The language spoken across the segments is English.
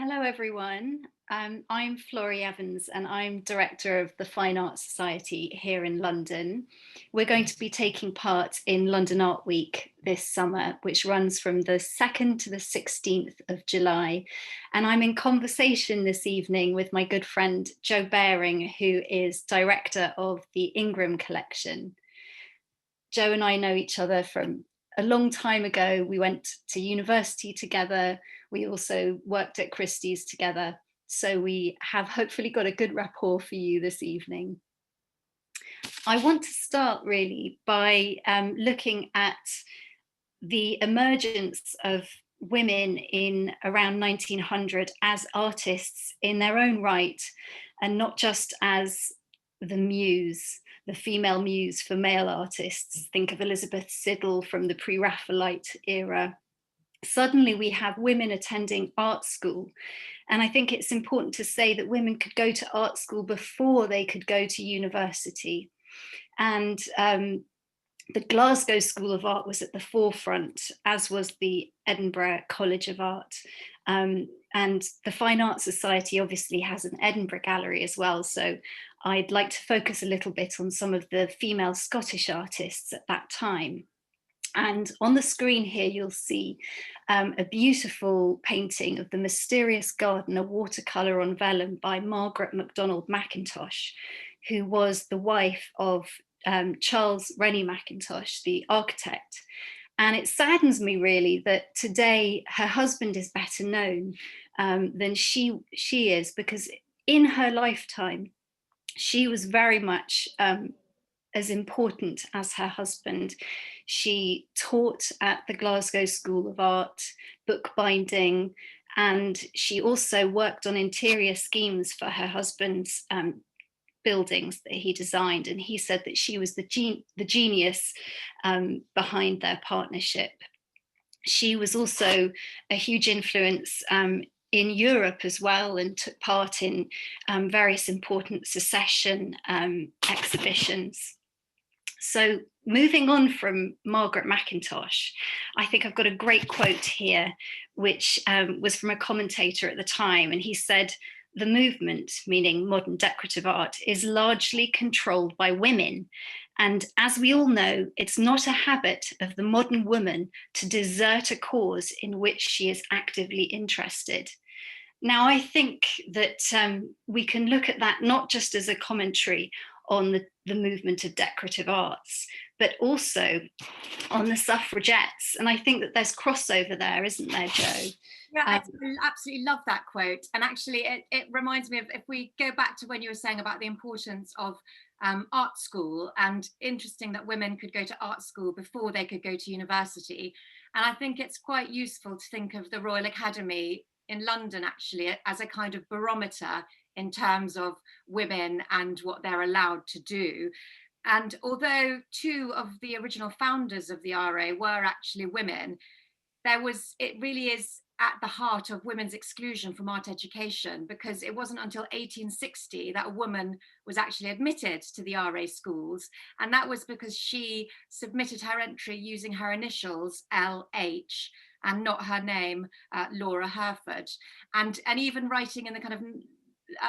Hello, everyone. I'm Florrie Evans, and I'm director of the Fine Arts Society here in London. We're going to be taking part in London Art Week this summer, which runs from the 2nd to the 16th of July. And I'm in conversation this evening with my good friend Jo Baring, who is director of the Ingram collection. Jo and I know each other from a long time ago. We went to university together. We also worked at Christie's together. So we have hopefully got a good rapport for you this evening. I want to start really by looking at the emergence of women in around 1900 as artists in their own right, and not just as the muse, the female muse for male artists. Think of Elizabeth Siddal from the pre-Raphaelite era. Suddenly we have women attending art school. And I think it's important to say that women could go to art school before they could go to university. And the Glasgow School of Art was at the forefront, as was the Edinburgh College of Art. And the Fine Arts Society obviously has an Edinburgh gallery as well. So I'd like to focus a little bit on some of the female Scottish artists at that time. And on the screen here, you'll see a beautiful painting of the Mysterious Garden, a watercolor on vellum by Margaret Mcdonald Macintosh, who was the wife of Charles Rennie Macintosh, the architect. And it saddens me really that today her husband is better known than she is, because in her lifetime, she was very much as important as her husband. She taught at the Glasgow School of Art, bookbinding, and she also worked on interior schemes for her husband's buildings that he designed. And he said that she was the genius behind their partnership. She was also a huge influence in Europe as well, and took part in various important secession exhibitions. So moving on from Margaret Macintosh, I think I've got a great quote here, which was from a commentator at the time. And he said, "The movement," meaning modern decorative art, "is largely controlled by women. And as we all know, it's not a habit of the modern woman to desert a cause in which she is actively interested." Now, I think that we can look at that not just as a commentary on the movement of decorative arts, but also on the suffragettes. And I think that there's crossover there, isn't there, Jo? Yeah, I absolutely love that quote. And actually, it reminds me of, if we go back to when you were saying about the importance of art school, and interesting that women could go to art school before they could go to university. And I think it's quite useful to think of the Royal Academy in London, actually, as a kind of barometer in terms of women and what they're allowed to do. And although two of the original founders of the RA were actually women, it really is at the heart of women's exclusion from art education, because it wasn't until 1860 that a woman was actually admitted to the RA schools. And that was because she submitted her entry using her initials LH and not her name, Laura Herford. And even writing in the kind of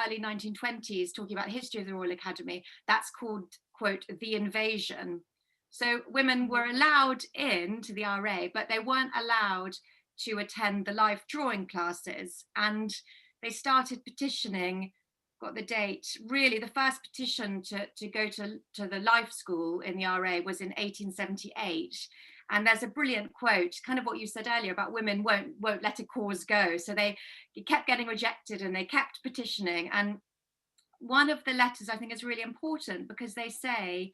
early 1920s, talking about history of the Royal Academy, that's called, quote, the invasion. So women were allowed into the RA, but they weren't allowed to attend the life drawing classes. And they started petitioning, got the date, really the first petition to go to the life school in the RA was in 1878. And there's a brilliant quote, kind of what you said earlier about women won't let a cause go. So they kept getting rejected and they kept petitioning. And one of the letters I think is really important, because they say,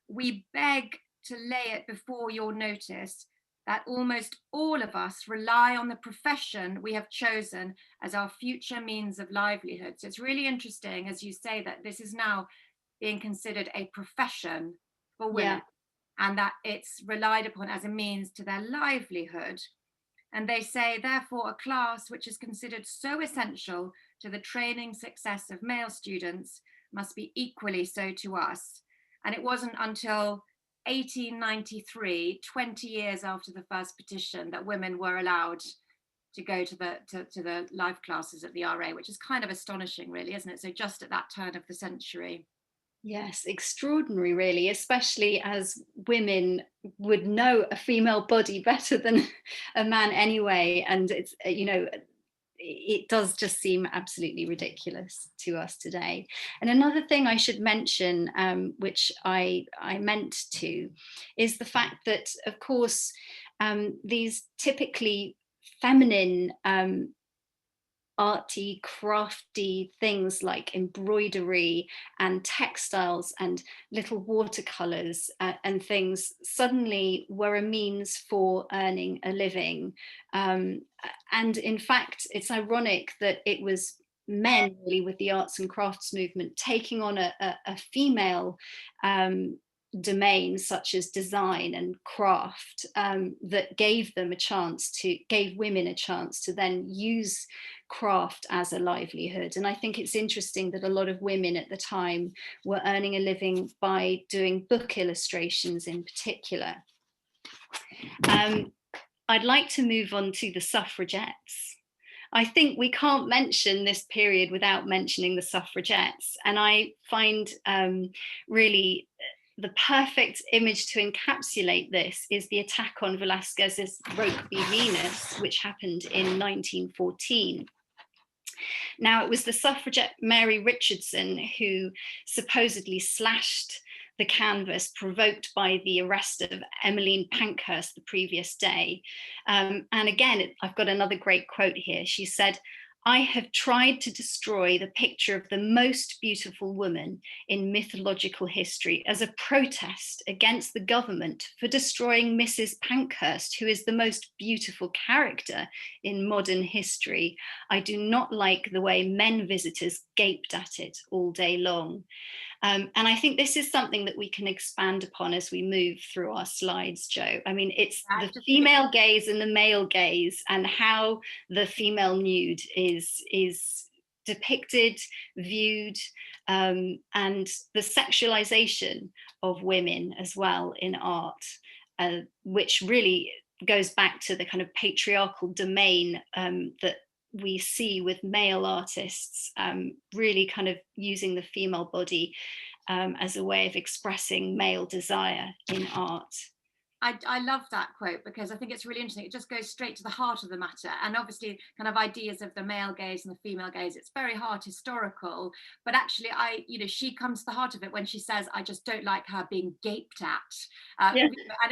"We beg to lay it before your notice that almost all of us rely on the profession we have chosen as our future means of livelihood." So it's really interesting, as you say, that this is now being considered a profession for women, and that it's relied upon as a means to their livelihood. And they say, therefore, a class which is considered so essential to the training success of male students must be equally so to us. And it wasn't until 1893, 20 years after the first petition, that women were allowed to go to the live classes at the RA, which is kind of astonishing, really, isn't it? So just at that turn of the century. Yes, extraordinary, really, especially as women would know a female body better than a man anyway. And it's, it does just seem absolutely ridiculous to us today. And another thing I should mention, which I meant to, is the fact that, of course, these typically feminine arty, crafty things like embroidery and textiles and little watercolors and things suddenly were a means for earning a living. And in fact, it's ironic that it was men really with the arts and crafts movement taking on a female domain such as design and craft that gave women a chance to then use craft as a livelihood. And I think it's interesting that a lot of women at the time were earning a living by doing book illustrations in particular. I'd like to move on to the suffragettes. I think we can't mention this period without mentioning the suffragettes. And I find really the perfect image to encapsulate this is the attack on Velázquez's Rokeby Venus, which happened in 1914. Now, it was the suffragette Mary Richardson who supposedly slashed the canvas, provoked by the arrest of Emmeline Pankhurst the previous day. And again, I've got another great quote here. She said, "I have tried to destroy the picture of the most beautiful woman in mythological history as a protest against the government for destroying Mrs. Pankhurst, who is the most beautiful character in modern history. I do not like the way men visitors gaped at it all day long." And I think this is something that we can expand upon as we move through our slides, Jo. I mean, it's the female gaze and the male gaze, and how the female nude is depicted, viewed, and the sexualization of women as well in art, which really goes back to the kind of patriarchal domain that we see with male artists really kind of using the female body as a way of expressing male desire in art. I love that quote because I think it's really interesting. It just goes straight to the heart of the matter. And obviously kind of ideas of the male gaze and the female gaze, it's very hard historical, but actually she comes to the heart of it when she says, "I just don't like her being gaped at." Yeah.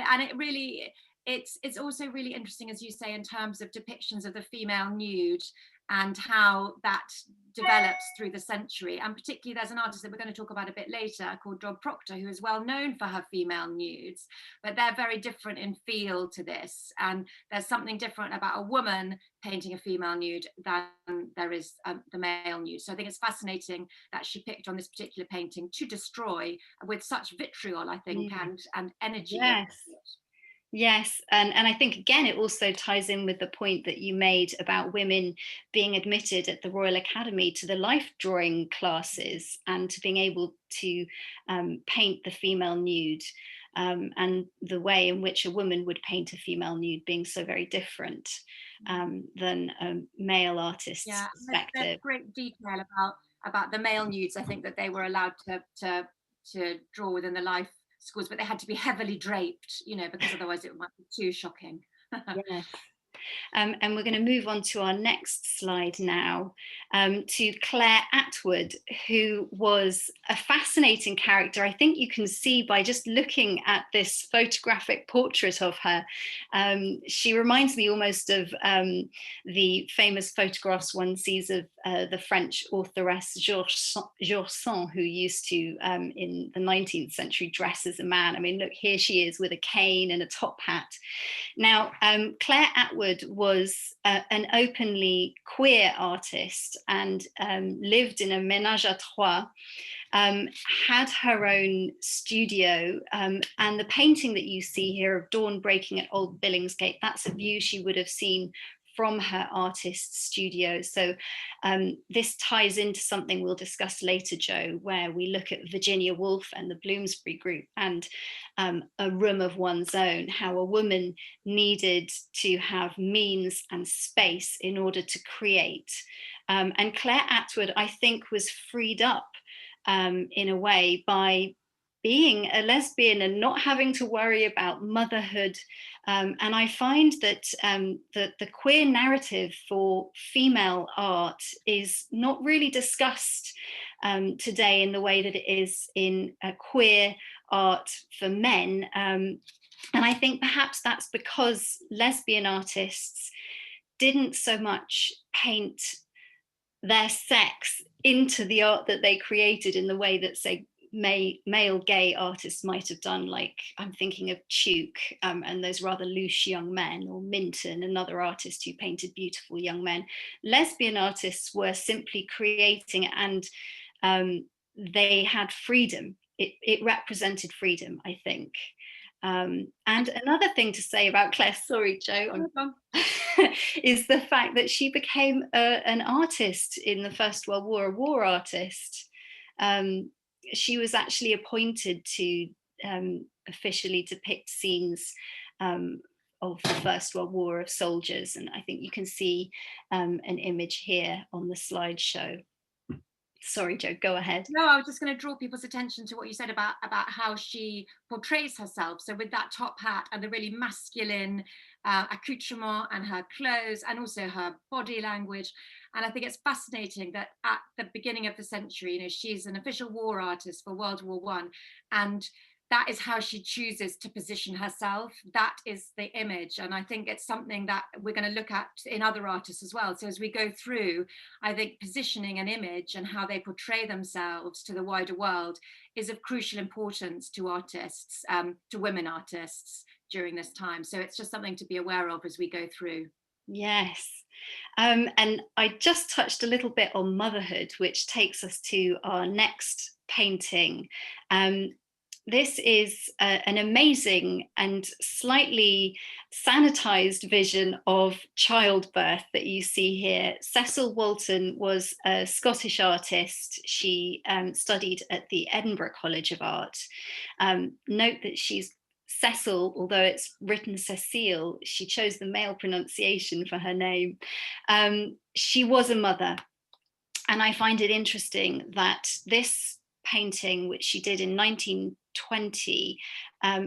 And it really, it's also really interesting, as you say, in terms of depictions of the female nude and how that develops through the century. And particularly there's an artist that we're going to talk about a bit later called Dodd Proctor, who is well known for her female nudes, but they're very different in feel to this. And there's something different about a woman painting a female nude than there is the male nude. So I think it's fascinating that she picked on this particular painting to destroy with such vitriol, I think, and energy. Yes. Yes, and I think, again, it also ties in with the point that you made about women being admitted at the Royal Academy to the life drawing classes and to being able to paint the female nude, and the way in which a woman would paint a female nude being so very different than a male artist's perspective. There's great detail about the male nudes, I think, that they were allowed to draw within the life schools, but they had to be heavily draped, because otherwise it might be too shocking. Yes. And we're going to move on to our next slide now, to Claire Atwood, who was a fascinating character. I think you can see by just looking at this photographic portrait of her. She reminds me almost of the famous photographs one sees of the French authoress Georges Sand, who used to, in the 19th century, dress as a man. I mean, look, here she is with a cane and a top hat. Now, Claire Atwood was an openly queer artist and lived in a ménage à trois, had her own studio, and the painting that you see here of dawn breaking at Old Billingsgate, that's a view she would have seen from her artist studio. So this ties into something we'll discuss later, Jo, where we look at Virginia Woolf and the Bloomsbury Group and a room of one's own, how a woman needed to have means and space in order to create. And Claire Atwood, I think, was freed up in a way by being a lesbian and not having to worry about motherhood. And I find that the queer narrative for female art is not really discussed today in the way that it is in queer art for men. And I think perhaps that's because lesbian artists didn't so much paint their sex into the art that they created in the way that, say, male gay artists might have done. Like I'm thinking of Tuke and those rather loose young men, or Minton, another artist who painted beautiful young men. Lesbian artists were simply creating, and they had freedom. It represented freedom, I think. And another thing to say about Claire, sorry, Jo, is the fact that she became an artist in the First World War, a war artist. She was actually appointed to officially depict scenes of the First World War of soldiers. And I think you can see an image here on the slideshow. Sorry, Jo, go ahead. No, I was just going to draw people's attention to what you said about how she portrays herself. So with that top hat and the really masculine accoutrement and her clothes and also her body language. And I think it's fascinating that at the beginning of the century, you know, she's an official war artist for World War I, and that is how she chooses to position herself. That is the image. And I think it's something that we're going to look at in other artists as well. So as we go through, I think positioning an image and how they portray themselves to the wider world is of crucial importance to artists, to women artists during this time. So it's just something to be aware of as we go through. Yes. And I just touched a little bit on motherhood, which takes us to our next painting. This is an amazing and slightly sanitized vision of childbirth that you see here. Cecil Walton was a Scottish artist. She studied at the Edinburgh College of Art. Note that she's Cecil, although it's written Cecile, she chose the male pronunciation for her name. She was a mother. And I find it interesting that this painting, which she did in 1920,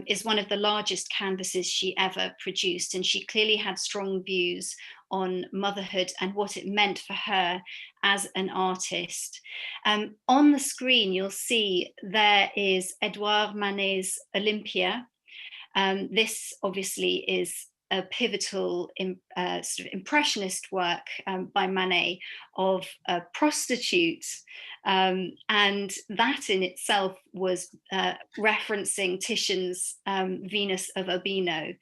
is one of the largest canvases she ever produced. And she clearly had strong views on motherhood and what it meant for her as an artist. On the screen, you'll see there is Eduard Manet's Olympia. This obviously is a pivotal sort of impressionist work by Manet of a prostitute, and that in itself was referencing Titian's Venus of Urbino,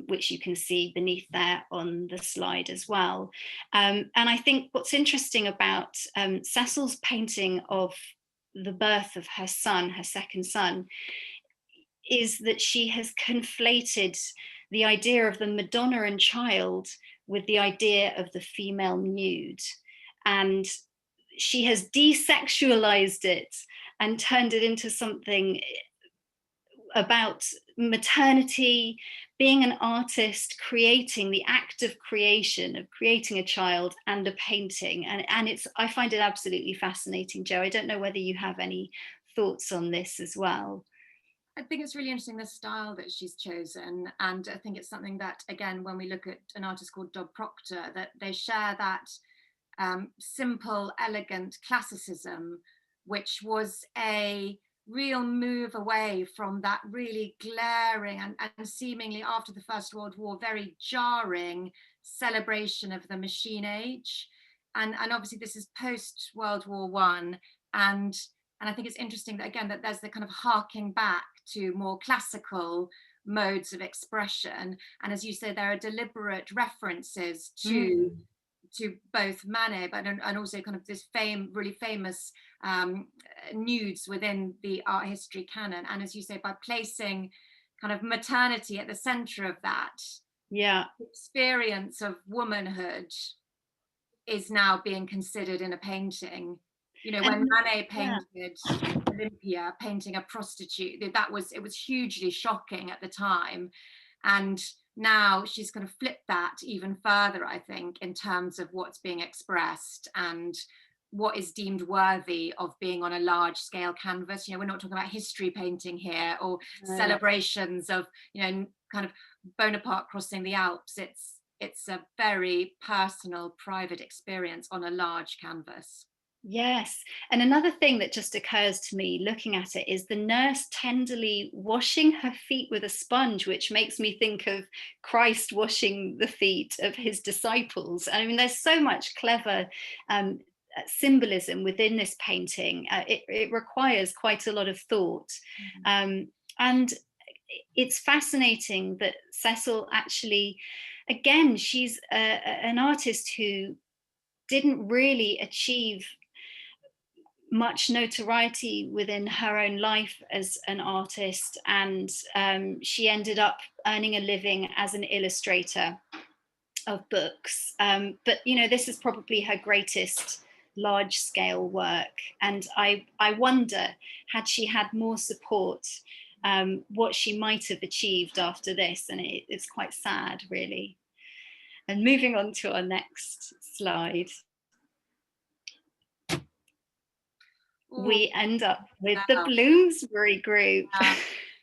which you can see beneath there on the slide as well. And I think what's interesting about Cecil's painting of the birth of her son, her second son, is that she has conflated the idea of the Madonna and child with the idea of the female nude. And she has desexualized it and turned it into something about maternity, being an artist, creating, the act of creation, of creating a child and a painting. And it's, I find it absolutely fascinating, Jo. I don't know whether you have any thoughts on this as well. I think it's really interesting, the style that she's chosen. And I think it's something that, again, when we look at an artist called Dodd Proctor, that they share that simple, elegant classicism, which was a real move away from that really glaring and seemingly, after the First World War, very jarring celebration of the machine age. And obviously this is post World War I. And I think it's interesting that, again, that there's the kind of harking back to more classical modes of expression. And as you say, there are deliberate references to both Manet, but and also kind of this really famous nudes within the art history canon. And as you say, by placing kind of maternity at the center of that, Yeah. experience of womanhood is now being considered in a painting. You know, when And Manet yeah. painted Olympia, painting a prostitute, it was hugely shocking at the time. And now she's kind of flipped that even further, I think, in terms of what's being expressed and what is deemed worthy of being on a large scale canvas. You know, we're not talking about history painting here or No. celebrations of, you know, kind of Bonaparte crossing the Alps. It's a very personal, private experience on a large canvas. Yes. And another thing that just occurs to me looking at it is the nurse tenderly washing her feet with a sponge, which makes me think of Christ washing the feet of his disciples. I mean, there's so much clever um, symbolism within this painting. It requires quite a lot of thought. Um, and it's fascinating that Cecil actually, again, she's an artist who didn't really achieve much notoriety within her own life as an artist, and she ended up earning a living as an illustrator of books. But you know, this is probably her greatest large-scale work, and I wonder, had she had more support, what she might have achieved after this. And it's quite sad, really. And moving on to our next slide, Oh, we end up with the wow. Bloomsbury Group.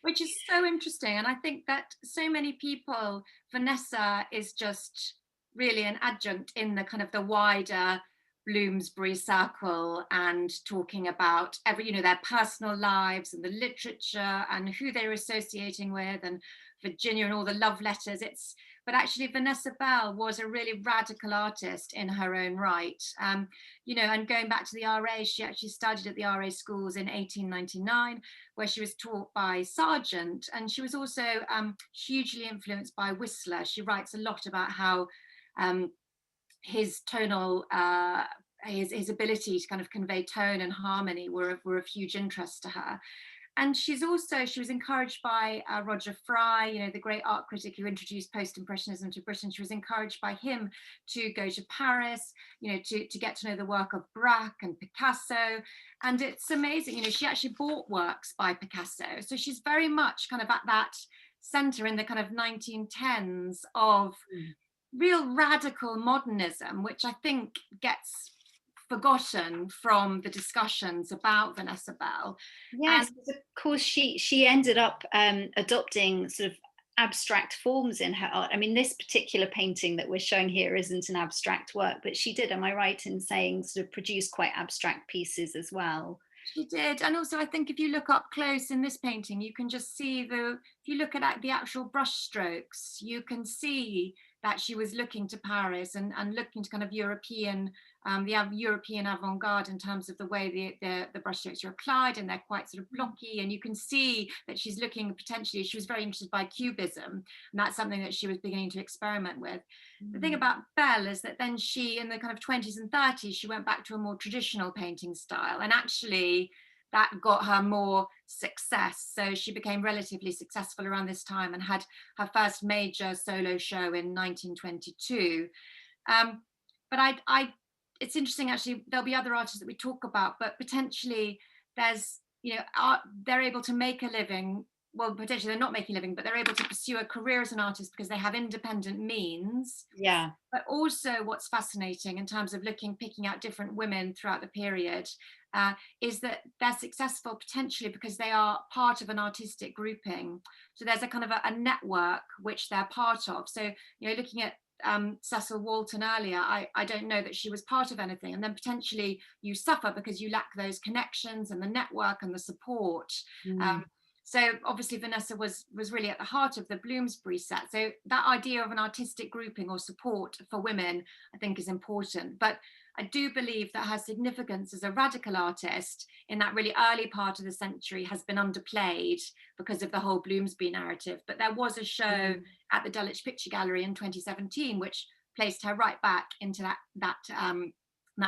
Which is so interesting. And I think that so many people, Vanessa is just really an adjunct in the kind of the wider Bloomsbury circle, and talking about every, you know, their personal lives and the literature and who they're associating with, and Virginia and all the love letters. But actually Vanessa Bell was a really radical artist in her own right. You know, and going back to the RA, she actually studied at the RA schools in 1899, where she was taught by Sargent, and she was also hugely influenced by Whistler. She writes a lot about how his tonal, his ability to kind of convey tone and harmony were of huge interest to her. And she was encouraged by Roger Fry, you know, the great art critic who introduced post-impressionism to Britain. She was encouraged by him to go to Paris, you know, to get to know the work of Braque and Picasso. And it's amazing, you know, she actually bought works by Picasso. So she's very much kind of at that center in the kind of 1910s of real radical modernism, which I think gets forgotten from the discussions about Vanessa Bell. Yes, And of course, she ended up adopting sort of abstract forms in her art. I mean, this particular painting that we're showing here isn't an abstract work, but she did, am I right in saying, sort of produce quite abstract pieces as well? she did. And also, I think if you look up close in this painting, you can just see if you look at the actual brush strokes, you can see that she was looking to Paris and looking to kind of European, the European avant-garde in terms of the way the brush strokes are applied, and they're quite sort of blocky. And you can see that she's looking potentially, she was very interested by Cubism, and that's something that she was beginning to experiment with. The thing about Belle is that then she, in the kind of 20s and 30s, she went back to a more traditional painting style, and actually that got her more success. So she became relatively successful around this time and had her first major solo show in 1922. But it's interesting, actually, there'll be other artists that we talk about, but potentially there's, you know, they're able to make a living. Well, potentially they're not making a living, but they're able to pursue a career as an artist because they have independent means. Yeah. But also what's fascinating in terms of picking out different women throughout the period, is that they're successful potentially because they are part of an artistic grouping. So there's a kind of a network which they're part of. So, you know, looking at Cecil Walton earlier, I don't know that she was part of anything. And then potentially you suffer because you lack those connections and the network and the support. So obviously Vanessa was really at the heart of the Bloomsbury set. So that idea of an artistic grouping or support for women, I think, is important. But I do believe that her significance as a radical artist in that really early part of the century has been underplayed because of the whole Bloomsbury narrative. But there was a show at the Dulwich Picture Gallery in 2017, which placed her right back into that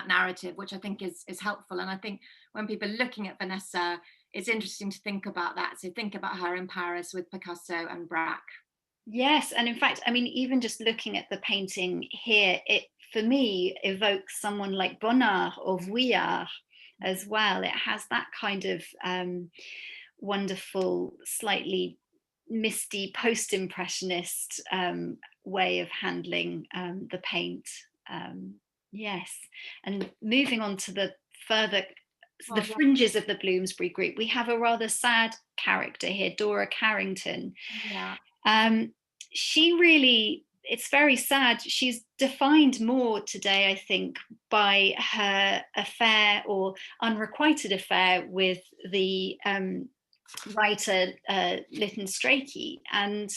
narrative, which I think is helpful. And I think when people are looking at Vanessa, it's interesting to think about that. So think about her in Paris with Picasso and Braque. Yes, and in fact, I mean, even just looking at the painting here, it for me evokes someone like Bonnard or Vuillard as well. It has that kind of wonderful, slightly misty post-impressionist way of handling the paint. Um, yes, and moving on to the further the Oh, yeah. fringes of the Bloomsbury Group, we have a rather sad character here, Dora Carrington. Yeah. Um, she really, it's very sad. She's defined more today, I think, by her affair or unrequited affair with the writer Lytton Strachey. And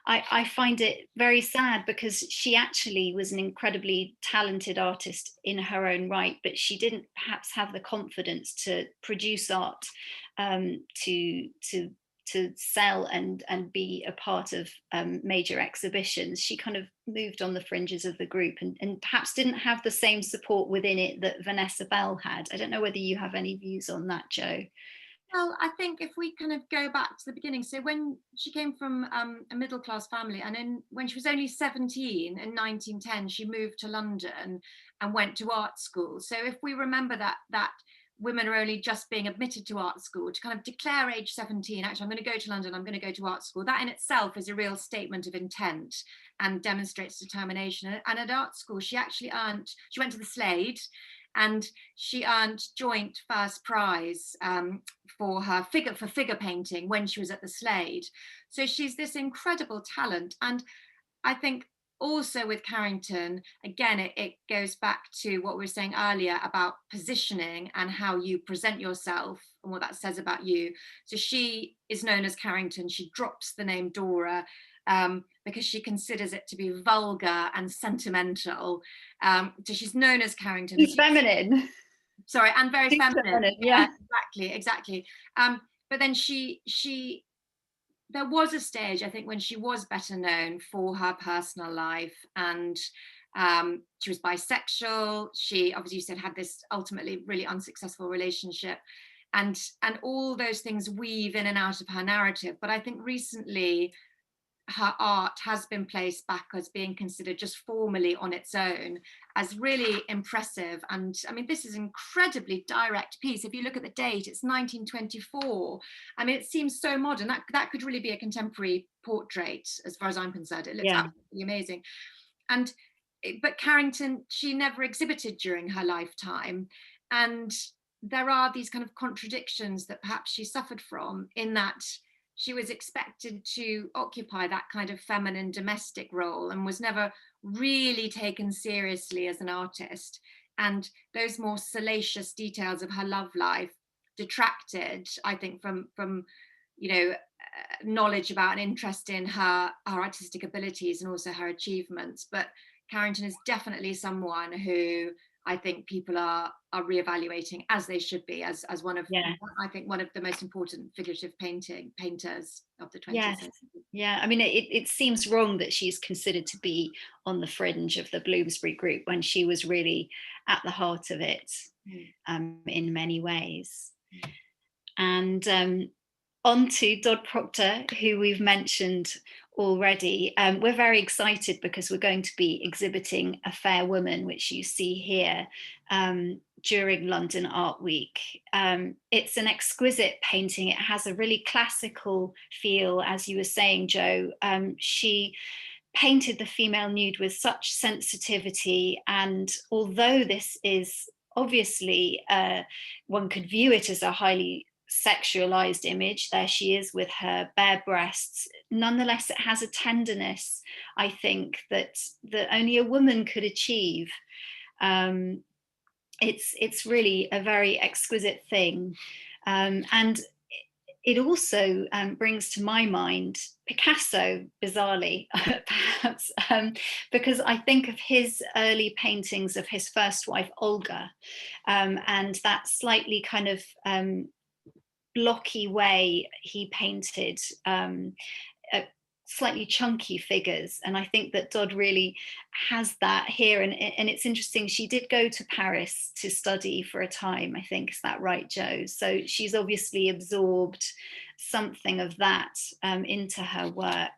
I find it very sad because she actually was an incredibly talented artist in her own right, but she didn't perhaps have the confidence to produce art to sell and be a part of major exhibitions. She kind of moved on the fringes of the group and perhaps didn't have the same support within it that Vanessa Bell had. I don't know whether you have any views on that, Jo. Well, I think if we kind of go back to the beginning, so when she came from a middle class family, and then when she was only 17 in 1910, she moved to London and went to art school. So if we remember that women are only just being admitted to art school, to kind of declare age 17, actually, I'm going to go to London, I'm going to go to art school, that in itself is a real statement of intent and demonstrates determination. And at art school, she actually she went to the Slade, and she earned joint first prize for her figure painting when she was at the Slade. So she's this incredible talent. And I think also with Carrington, again, it goes back to what we were saying earlier about positioning and how you present yourself and what that says about you. So she is known as Carrington. She drops the name Dora because she considers it to be vulgar and sentimental. So she's known as Carrington. She's feminine. Sorry, and very feminine. Yeah. Exactly. But then there was a stage, I think, when she was better known for her personal life, and she was bisexual. She obviously, you said, had this ultimately really unsuccessful relationship, and all those things weave in and out of her narrative. But I think recently her art has been placed back as being considered just formally on its own as really impressive. And I mean, this is an incredibly direct piece. If you look at the date, it's 1924. I mean, it seems so modern. That could really be a contemporary portrait, as far as I'm concerned. It looks absolutely amazing. But Carrington, she never exhibited during her lifetime. And there are these kind of contradictions that perhaps she suffered from, in that she was expected to occupy that kind of feminine domestic role and was never really taken seriously as an artist. And those more salacious details of her love life detracted, I think, from knowledge about and interest in her artistic abilities and also her achievements. But Carrington is definitely someone who I think people are reevaluating, as they should be, as one of, I think, one of the most important figurative painters of the 20th century. Yeah, I mean, it seems wrong that she's considered to be on the fringe of the Bloomsbury Group when she was really at the heart of it in many ways. And on to Dodd Proctor, who we've mentioned already. We're very excited because we're going to be exhibiting A Fair Woman, which you see here, during London Art Week. It's an exquisite painting. It has a really classical feel, as you were saying, Jo. She painted the female nude with such sensitivity, and although this is obviously, one could view it as a highly sexualized image, there she is with her bare breasts, nonetheless it has a tenderness, I think, that only a woman could achieve. It's really a very exquisite thing, and it also brings to my mind Picasso, bizarrely, perhaps, because I think of his early paintings of his first wife, Olga, and that slightly kind of blocky way he painted slightly chunky figures. And I think that Dodd really has that here. And it's interesting, she did go to Paris to study for a time, I think. Is that right, Jo? So she's obviously absorbed something of that into her work.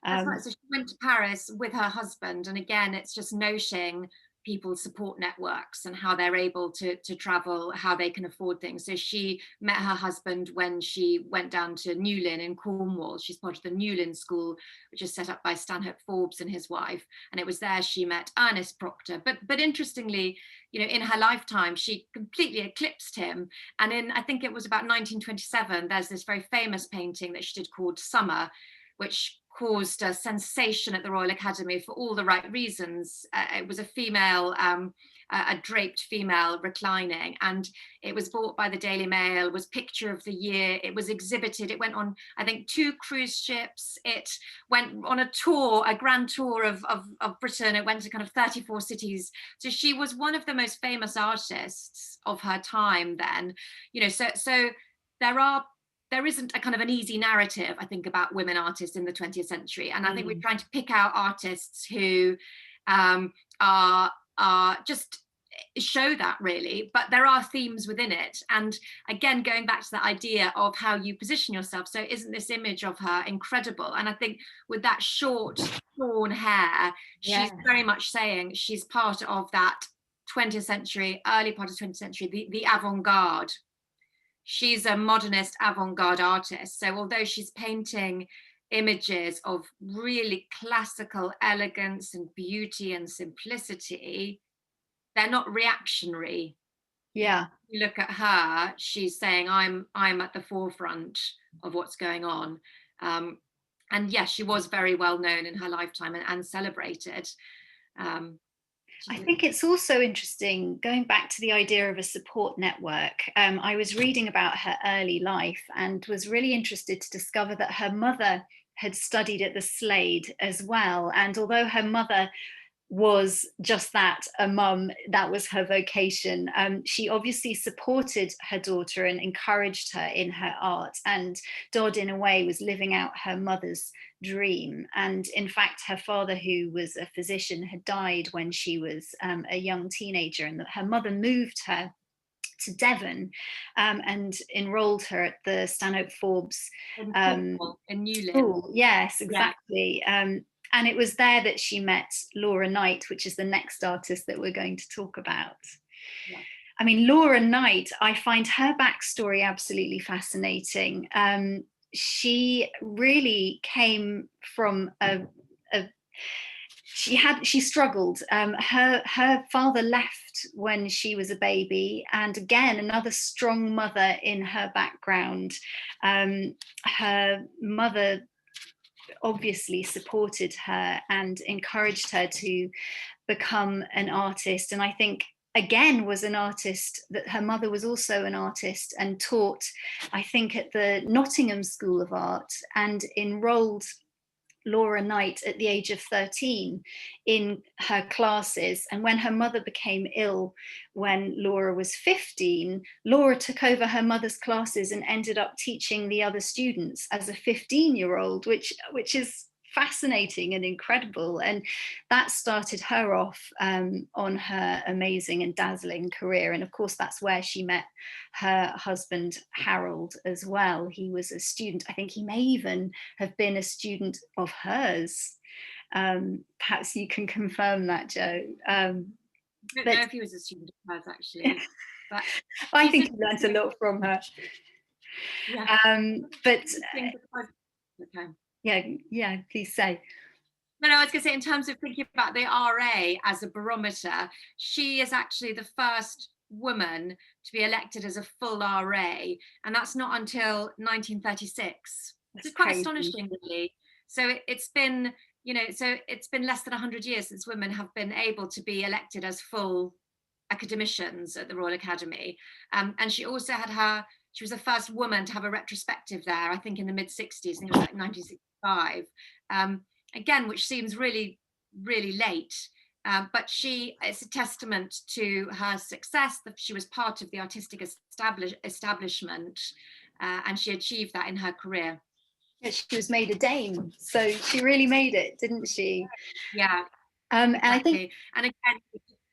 That's right. So she went to Paris with her husband, and again, it's just noting people's support networks and how they're able to travel, how they can afford things. So she met her husband when she went down to Newlyn in Cornwall. She's part of the Newlyn School, which is set up by Stanhope Forbes and his wife, and it was there she met Ernest Proctor. But interestingly, you know, in her lifetime, she completely eclipsed him. And in, I think it was about 1927, there's this very famous painting that she did called Summer, which caused a sensation at the Royal Academy for all the right reasons. It was a female, a draped female reclining, and it was bought by the Daily Mail, was picture of the year, it was exhibited, it went on, I think, 2 cruise ships, it went on a tour, a grand tour of Britain, it went to kind of 34 cities. So she was one of the most famous artists of her time then, you know, so there isn't a kind of an easy narrative, I think, about women artists in the 20th century. And I think we're trying to pick out artists who are just show that, really, but there are themes within it. And again, going back to the idea of how you position yourself. So isn't this image of her incredible? And I think with that short, shorn hair, she's very much saying she's part of that 20th century, early part of 20th century, the avant-garde. She's a modernist avant-garde artist. So although she's painting images of really classical elegance and beauty and simplicity, they're not reactionary. Yeah. You look at her, she's saying, I'm at the forefront of what's going on. And yes, she was very well known in her lifetime and celebrated. I think it's also interesting, going back to the idea of a support network. I was reading about her early life and was really interested to discover that her mother had studied at the Slade as well. And although her mother was just that, a mum, that was her vocation, she obviously supported her daughter and encouraged her in her art. And Dodd, in a way, was living out her mother's dream. And in fact, her father, who was a physician, had died when she was a young teenager, and that her mother moved her to Devon and enrolled her at the Stanhope Forbes in Newlyn. School. Yes, exactly. Yeah. And it was there that she met Laura Knight, which is the next artist that we're going to talk about. Yeah. I mean, Laura Knight, I find her backstory absolutely fascinating. She really came from she struggled. Her father left when she was a baby, and again, another strong mother in her background. Her mother obviously supported her and encouraged her to become an artist. And I think, again, was an artist, that her mother was also an artist and taught, I think, at the Nottingham School of Art, and enrolled Laura Knight at the age of 13 in her classes. And when her mother became ill, when Laura was 15, Laura took over her mother's classes and ended up teaching the other students as a 15-year-old, which is fascinating and incredible. And that started her off on her amazing and dazzling career. And of course, that's where she met her husband, Harold, as well. He was a student. I think he may even have been a student of hers. Perhaps you can confirm that, Jo. I don't know if he was a student of hers, actually. But I think he learned a lot from her. Yeah. But okay. Yeah, please say. No, I was going to say, in terms of thinking about the RA as a barometer, she is actually the first woman to be elected as a full RA, and that's not until 1936. It's quite astonishing, really. So it's been, it's been less than 100 years since women have been able to be elected as full academicians at the Royal Academy. And she also had she was the first woman to have a retrospective there, I think in the mid-60s, I think it was like 1965. Again, which seems really, really late. But it's a testament to her success that she was part of the artistic establishment, and she achieved that in her career. Yeah, she was made a dame, so she really made it, didn't she? Yeah, And I think, exactly. And again,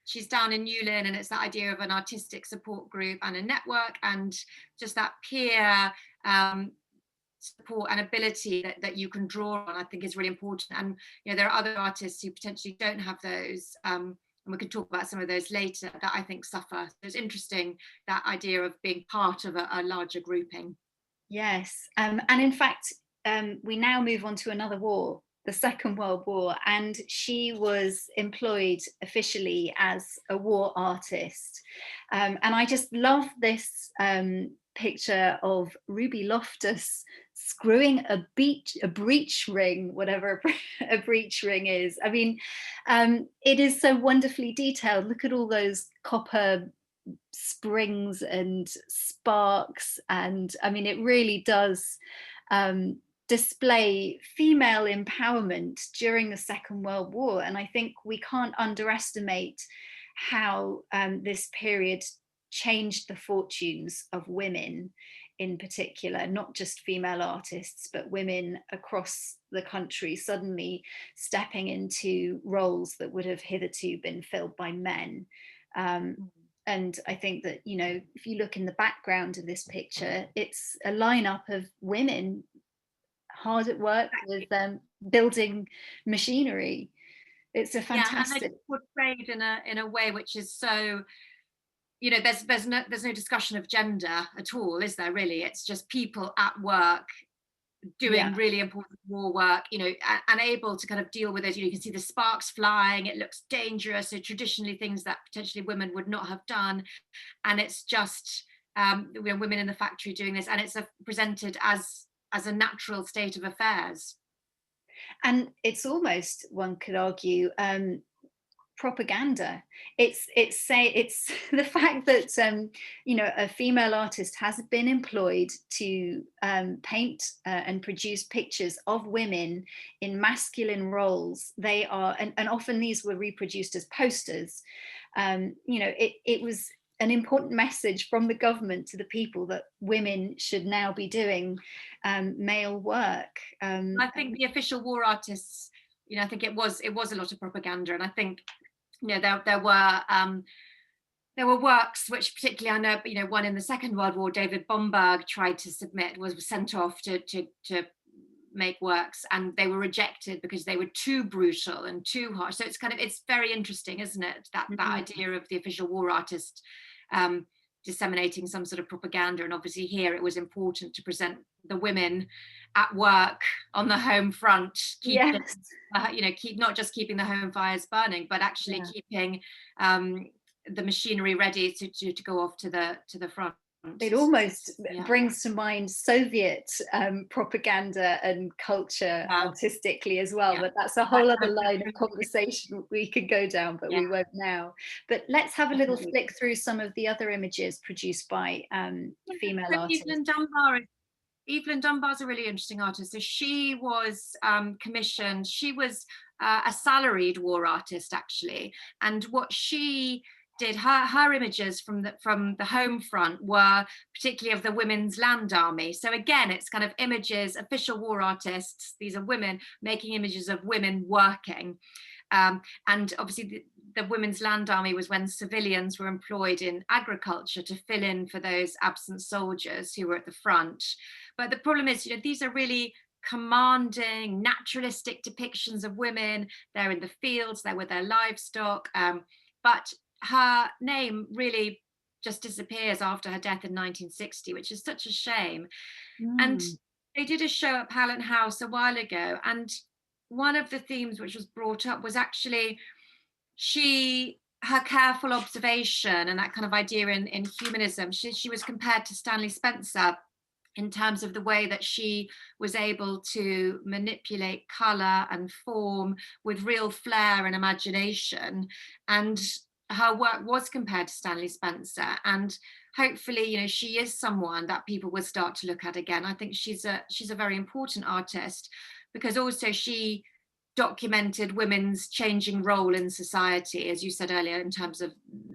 she's down in Newlyn, and it's that idea of an artistic support group and a network, and just that peer support and ability that you can draw on, I think is really important. And there are other artists who potentially don't have those, and we can talk about some of those later, that I think suffer. So it's interesting, that idea of being part of a larger grouping. yes, and in fact, we now move on to another war, the Second World War, and she was employed officially as a war artist. And I just love this picture of Ruby Loftus screwing a breech ring, whatever a breech ring is. I mean, it is so wonderfully detailed. Look at all those copper springs and sparks, and I mean, it really does display female empowerment during the Second World War. And I think we can't underestimate how this period changed the fortunes of women in particular, not just female artists, but women across the country suddenly stepping into roles that would have hitherto been filled by men. And I think that, if you look in the background of this picture, it's a lineup of women hard at work with building machinery. It's a fantastic. Yeah, and they're portrayed in a way which is so, there's no discussion of gender at all, is there? Really, it's just people at work doing really important war work, and able to kind of deal with it. You can see the sparks flying, it looks dangerous, so traditionally things that potentially women would not have done, and it's just women in the factory doing this, and it's presented as a natural state of affairs. And it's almost, one could argue, propaganda. It's the fact that a female artist has been employed to paint and produce pictures of women in masculine roles. They are, and often these were reproduced as posters. It was an important message from the government to the people that women should now be doing male work. I think the official war artists, I think it was a lot of propaganda, and I think there were works which, particularly, I know, one in the Second World War, David Bomberg tried to submit, was sent off to make works, and they were rejected because they were too brutal and too harsh. So it's very interesting, isn't it, that idea of the official war artist disseminating some sort of propaganda. And obviously here it was important to present the women at work on the home front, keep not just keeping the home fires burning, but actually keeping the machinery ready to go off to the front. It almost brings to mind Soviet propaganda and culture artistically as well, but that's a whole other line of conversation we could go down, but we won't now. But let's have a little flick through some of the other images produced by female artists. Evelyn Dunbar's a really interesting artist. So she was commissioned. She was a salaried war artist, actually, and what she did, her images from the home front were particularly of the Women's Land Army. So again, it's kind of images, official war artists, these are women making images of women working. And obviously the Women's Land Army was when civilians were employed in agriculture to fill in for those absent soldiers who were at the front. But the problem is, these are really commanding, naturalistic depictions of women. They're in the fields, they're with their livestock, but her name really just disappears after her death in 1960, which is such a shame. And they did a show at Pallant House a while ago, and one of the themes which was brought up was actually her careful observation and that kind of idea in humanism. She was compared to Stanley Spencer in terms of the way that she was able to manipulate colour and form with real flair and imagination. And her work was compared to Stanley Spencer, and hopefully, she is someone that people will start to look at again. I think she's a very important artist, because also she documented women's changing role in society, as you said earlier, in terms of,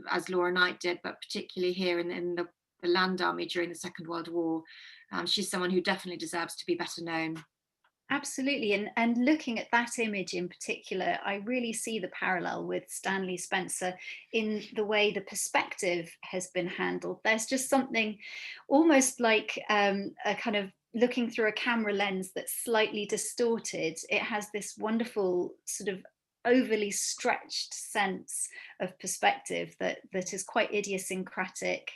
as Laura Knight did, but particularly here in the Land Army during the Second World War. She's someone who definitely deserves to be better known. Absolutely, and looking at that image in particular, I really see the parallel with Stanley Spencer in the way the perspective has been handled. There's just something almost like a kind of looking through a camera lens that's slightly distorted. It has this wonderful sort of overly stretched sense of perspective that is quite idiosyncratic,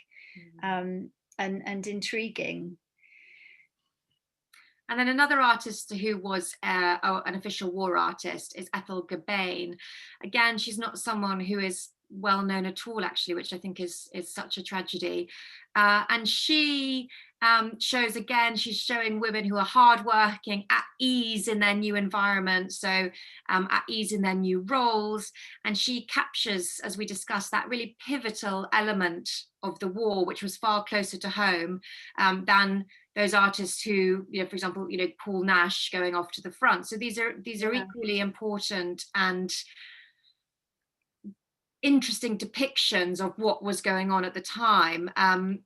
and intriguing. And then another artist who was an official war artist is Ethel Gabane. Again, she's not someone who is well known at all, actually, which I think is such a tragedy. And she shows, again, she's showing women who are hardworking, at ease in their new environment, so at ease in their new roles. And she captures, as we discussed, that really pivotal element of the war, which was far closer to home than those artists who, you know, for example, you know, Paul Nash going off to the front. So these are equally important and interesting depictions of what was going on at the time. And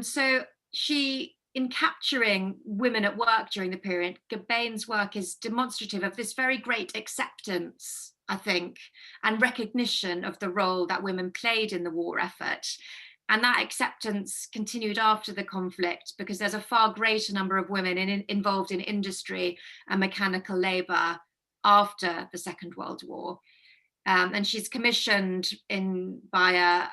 so she, in capturing women at work during the period, Gabane's work is demonstrative of this very great acceptance, I think, and recognition of the role that women played in the war effort. And that acceptance continued after the conflict, because there's a far greater number of women involved in industry and mechanical labour after the Second World War. And she's commissioned by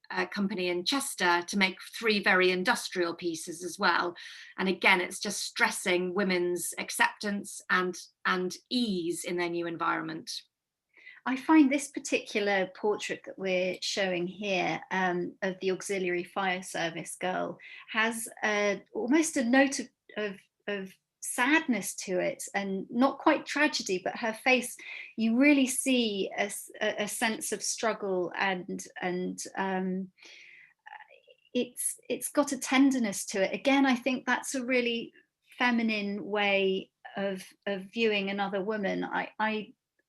a company in Chester to make 3 very industrial pieces as well. And again, it's just stressing women's acceptance and ease in their new environment. I find this particular portrait that we're showing here of the auxiliary fire service girl has almost a note of sadness to it, and not quite tragedy, but her face, you really see a sense of struggle, and it's got a tenderness to it. Again, I think that's a really feminine way of viewing another woman.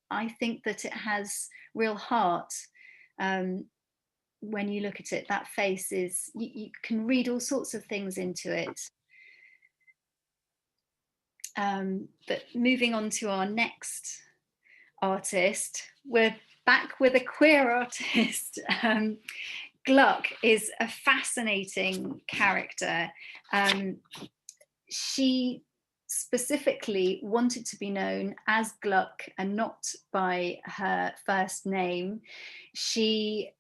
I think that it has real heart. When you look at it, that face is, you can read all sorts of things into it. But moving on to our next artist, we're back with a queer artist. Gluck is a fascinating character. She specifically wanted to be known as Gluck and not by her first name. She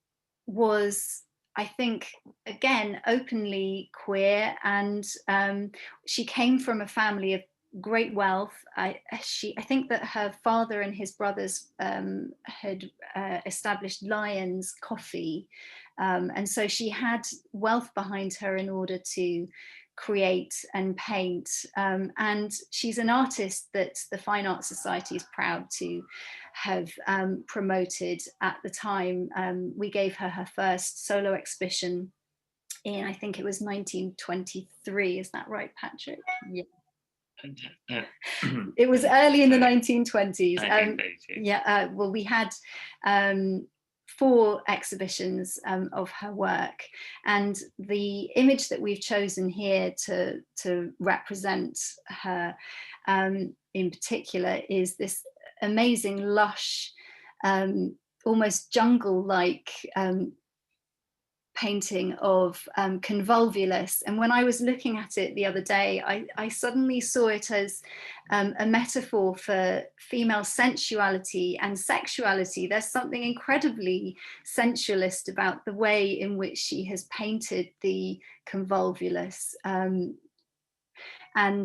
was, I think, again, openly queer, and she came from a family of great wealth. I think that her father and his brothers had established Lyons Coffee, and so she had wealth behind her in order to create and paint, and she's an artist that the Fine Arts Society is proud to have promoted. At the time, we gave her first solo exhibition in, I think it was 1923, is that right, Patrick? Yeah. It was early in the 1920s. Well, we had 4 exhibitions of her work, and the image that we've chosen here to represent her in particular is this amazing, lush, almost jungle-like painting of convolvulus. And when I was looking at it the other day, I suddenly saw it as a metaphor for female sensuality and sexuality. There's something incredibly sensualist about the way in which she has painted the convolvulus. And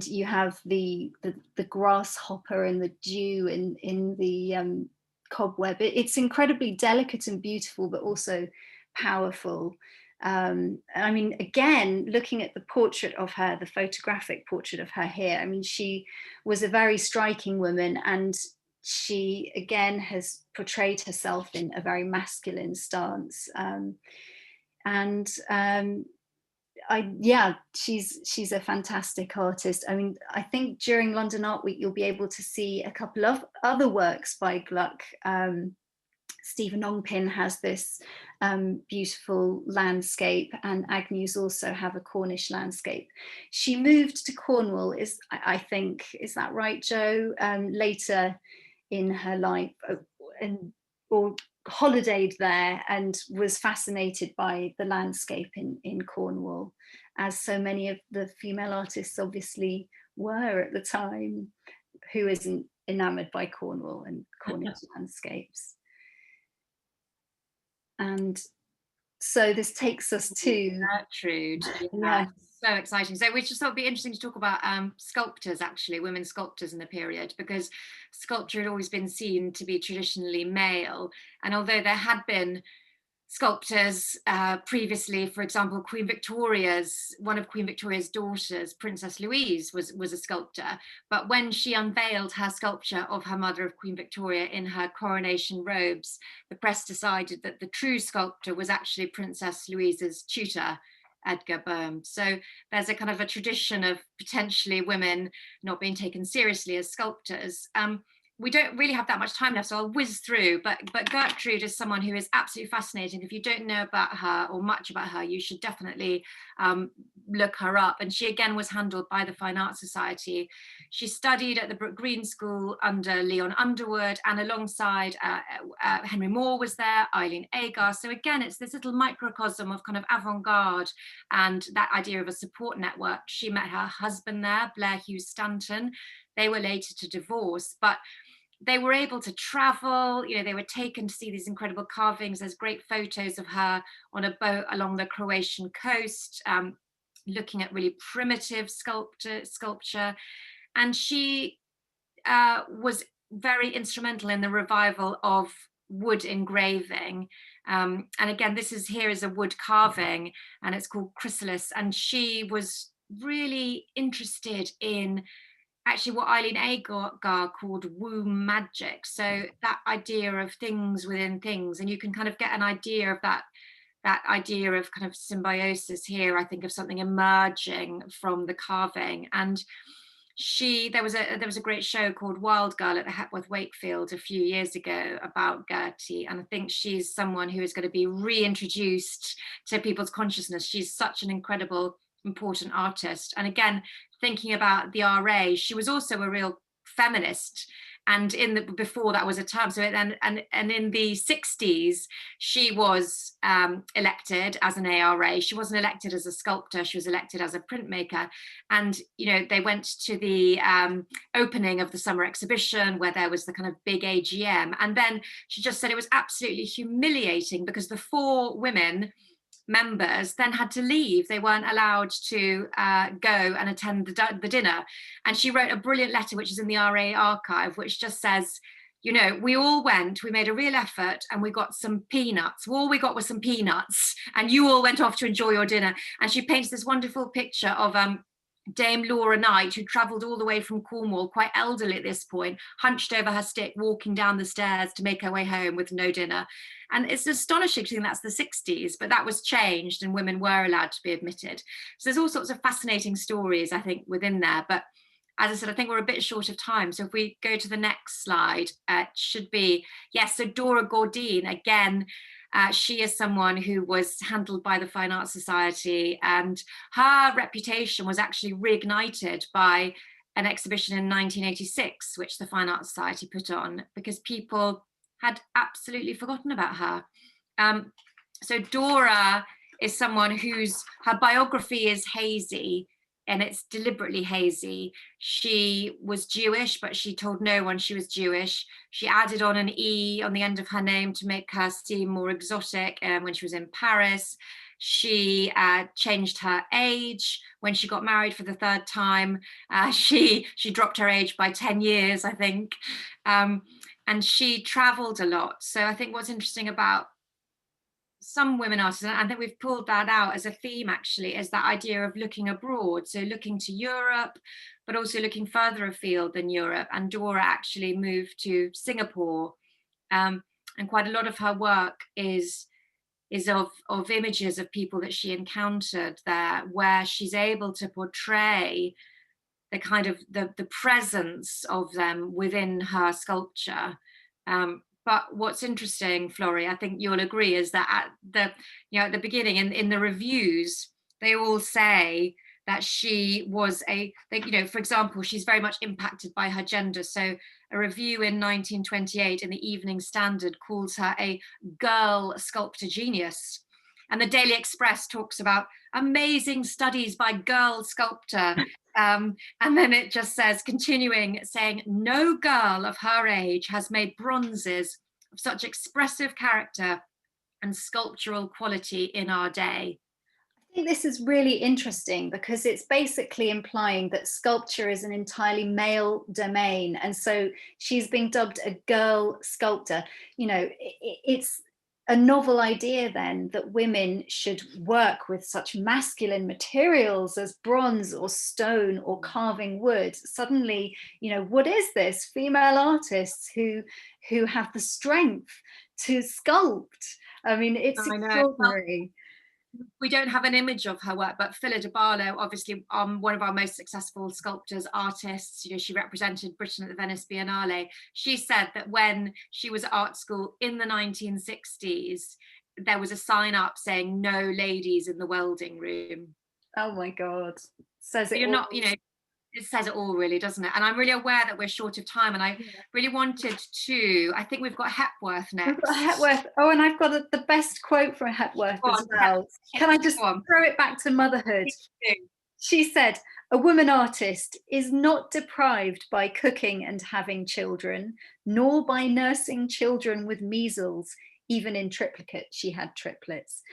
you have the grasshopper and the dew in the cobweb. It's incredibly delicate and beautiful, but also powerful. I mean, again, looking at the portrait of her, the photographic portrait of her here, I mean, she was a very striking woman, and she again has portrayed herself in a very masculine stance. She's a fantastic artist. I mean, I think during London Art Week you'll be able to see a couple of other works by Gluck. Stephen Ongpin has this beautiful landscape, and Agnew's also have a Cornish landscape. She moved to Cornwall, I think, is that right, Joe? Later in her life, or holidayed there, and was fascinated by the landscape in Cornwall, as so many of the female artists obviously were at the time. Who isn't enamoured by Cornwall and Cornish landscapes? And so this takes us to Gertrude. Yeah. So exciting. So we just thought it'd be interesting to talk about sculptors, actually, women sculptors in the period, because sculpture had always been seen to be traditionally male. And although there had been sculptors previously, for example, one of Queen Victoria's daughters, Princess Louise, was a sculptor. But when she unveiled her sculpture of her mother of Queen Victoria in her coronation robes, the press decided that the true sculptor was actually Princess Louise's tutor, Edgar Böhm. So there's a kind of a tradition of potentially women not being taken seriously as sculptors. We don't really have that much time left, so I'll whiz through, but Gertrude is someone who is absolutely fascinating. If you don't know about her or much about her, you should definitely look her up. And she again was handled by the Fine Arts Society. She studied at the Brook Green School under Leon Underwood, and alongside Henry Moore was there, Eileen Agar. So again, it's this little microcosm of kind of avant-garde and that idea of a support network. She met her husband there, Blair Hughes Stanton. They were later to divorce, but they were able to travel. They were taken to see these incredible carvings. There's great photos of her on a boat along the Croatian coast, looking at really primitive sculpture. And she was very instrumental in the revival of wood engraving. And again, here is a wood carving, and it's called Chrysalis. And she was really interested in actually what Eileen Agar called womb magic. So that idea of things within things, and you can kind of get an idea of that idea of kind of symbiosis here. I think of something emerging from the carving. And there was a great show called Wild Girl at the Hepworth Wakefield a few years ago about Gertie, and I think she's someone who is going to be reintroduced to people's consciousness. She's such an incredible, important artist. And again, thinking about the RA, she was also a real feminist, and before that was a term. So and in the 60s, she was elected as an ARA. She wasn't elected as a sculptor, she was elected as a printmaker. And they went to the opening of the summer exhibition where there was the kind of big AGM, and then she just said it was absolutely humiliating because the 4 women members then had to leave. They weren't allowed to go and attend the dinner. And she wrote a brilliant letter, which is in the RA archive, which just says, we all went, we made a real effort, and we got some peanuts. All we got was some peanuts, and you all went off to enjoy your dinner. And she paints this wonderful picture of Dame Laura Knight, who travelled all the way from Cornwall, quite elderly at this point, hunched over her stick, walking down the stairs to make her way home with no dinner. And it's astonishing to think that's the 60s, but that was changed and women were allowed to be admitted. So there's all sorts of fascinating stories, I think, within there. But as I said, I think we're a bit short of time. So if we go to the next slide, it should be, yes, so Dora Gordin, again, she is someone who was handled by the Fine Arts Society, and her reputation was actually reignited by an exhibition in 1986, which the Fine Arts Society put on, because people had absolutely forgotten about her. So Dora is someone her biography is hazy, and it's deliberately hazy. She was Jewish, but she told no one she was Jewish. She added on an E on the end of her name to make her seem more exotic when she was in Paris. She changed her age when she got married for the 3rd time. She dropped her age by 10 years, I think. And she traveled a lot. So I think what's interesting about some women artists, and I think we've pulled that out as a theme actually, is that idea of looking abroad. So looking to Europe, but also looking further afield than Europe. And Dora actually moved to Singapore. And quite a lot of her work is of images of people that she encountered there, where she's able to portray the kind of the presence of them within her sculpture. But what's interesting, Florrie, I think you'll agree, is that at the beginning in the reviews, they all say that she was for example, she's very much impacted by her gender. So a review in 1928 in the Evening Standard calls her a girl sculptor genius. And the Daily Express talks about amazing studies by girl sculptor. And then it just says, continuing, saying, no girl of her age has made bronzes of such expressive character and sculptural quality in our day. I think this is really interesting because it's basically implying that sculpture is an entirely male domain. And so she's being dubbed a girl sculptor. It's a novel idea then that women should work with such masculine materials as bronze or stone or carving wood. Suddenly, what is this? Female artists who have the strength to sculpt. I mean, it's extraordinary. We don't have an image of her work, but Phila de Barlow, obviously one of our most successful sculptors, artists, she represented Britain at the Venice Biennale. She said that when she was at art school in the 1960s, there was a sign up saying no ladies in the welding room. Oh my God. Says it you're all. not, it says it all, really, doesn't it? And I'm really aware that we're short of time, and I really wanted to. I think we've got Hepworth next. We've got Hepworth. Oh, and I've got the best quote from Hepworth as well. Can I just throw it back to motherhood? She said, "A woman artist is not deprived by cooking and having children, nor by nursing children with measles, even in triplicate." She had triplets.